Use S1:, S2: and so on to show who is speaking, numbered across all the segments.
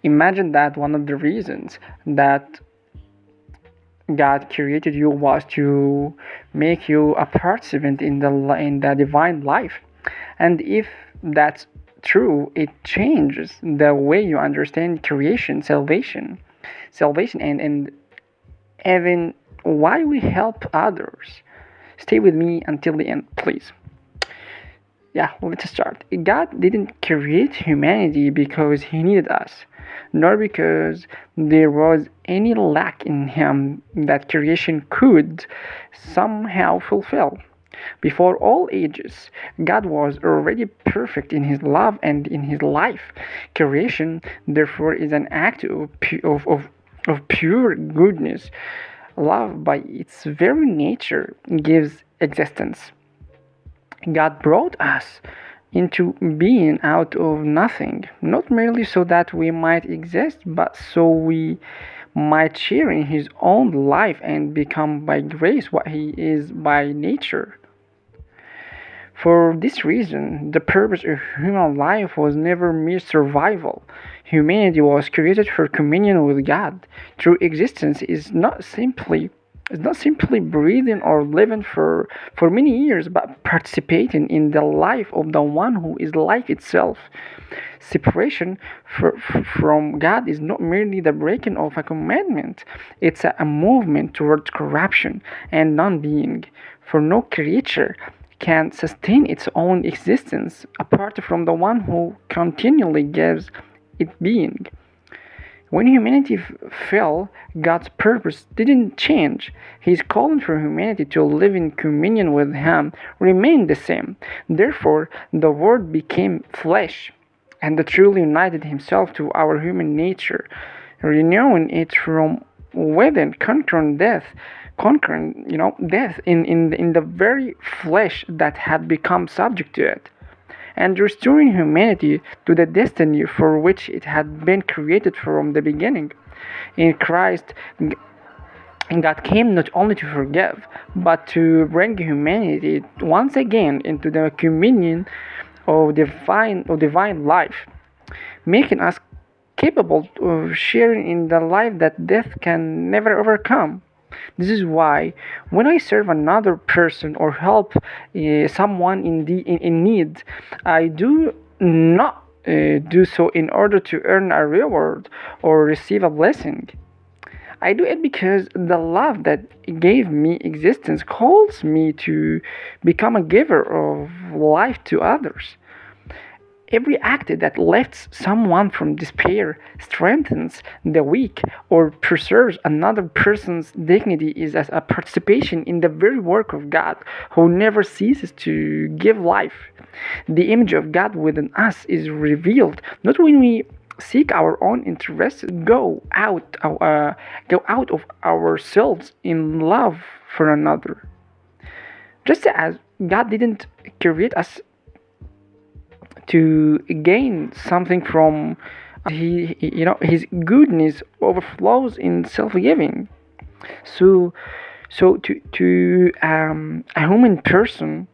S1: Imagine that one of the reasons that God created you was to make you a participant in the divine life. And if that's true, it changes the way you understand creation, salvation and even why we help others. Stay with me until the end, please. Yeah, let's start. God didn't create humanity because he needed us, nor because there was any lack in him that creation could somehow fulfill. Before all ages, God was already perfect in his love and in his life. Creation, therefore, is an act of pure goodness. Love, by its very nature, gives existence. God brought us into being out of nothing, not merely so that we might exist, but so we might share in His own life and become by grace what He is by nature. For this reason, the purpose of human life was never mere survival. Humanity was created for communion with God. True existence is not simply breathing or living for many years, but participating in the life of the one who is life itself. Separation from God is not merely the breaking of a commandment, it's a movement towards corruption and non being. For no creature can sustain its own existence apart from the one who continually gives it being. When humanity fell, God's purpose didn't change. His calling for humanity to live in communion with Him remained the same. Therefore, the Word became flesh and truly united Himself to our human nature, renewing it from within, conquering death in the very flesh that had become subject to it, and restoring humanity to the destiny for which it had been created from the beginning. In Christ, God came not only to forgive, but to bring humanity once again into the communion of divine life, making us capable of sharing in the life that death can never overcome. This is why when I serve another person or help someone in need, I do not do so in order to earn a reward or receive a blessing. I do it because the love that gave me existence calls me to become a giver of life to others. Every act that lifts someone from despair, strengthens the weak, or preserves another person's dignity is as a participation in the very work of God, who never ceases to give life. The image of God within us is revealed not when we seek our own interests, go out of ourselves in love for another. Just as God didn't create us to gain something from his goodness overflows in self-giving. So a human person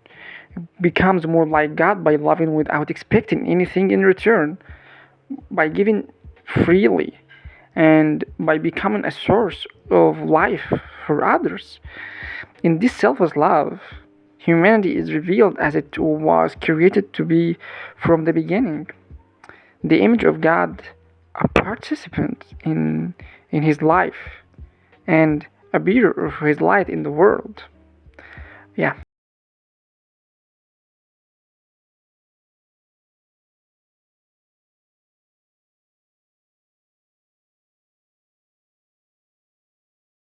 S1: becomes more like God by loving without expecting anything in return, by giving freely, and by becoming a source of life for others. In this selfless love, humanity is revealed as it was created to be from the beginning. The image of God, a participant in His life, and a bearer of His light in the world. Yeah.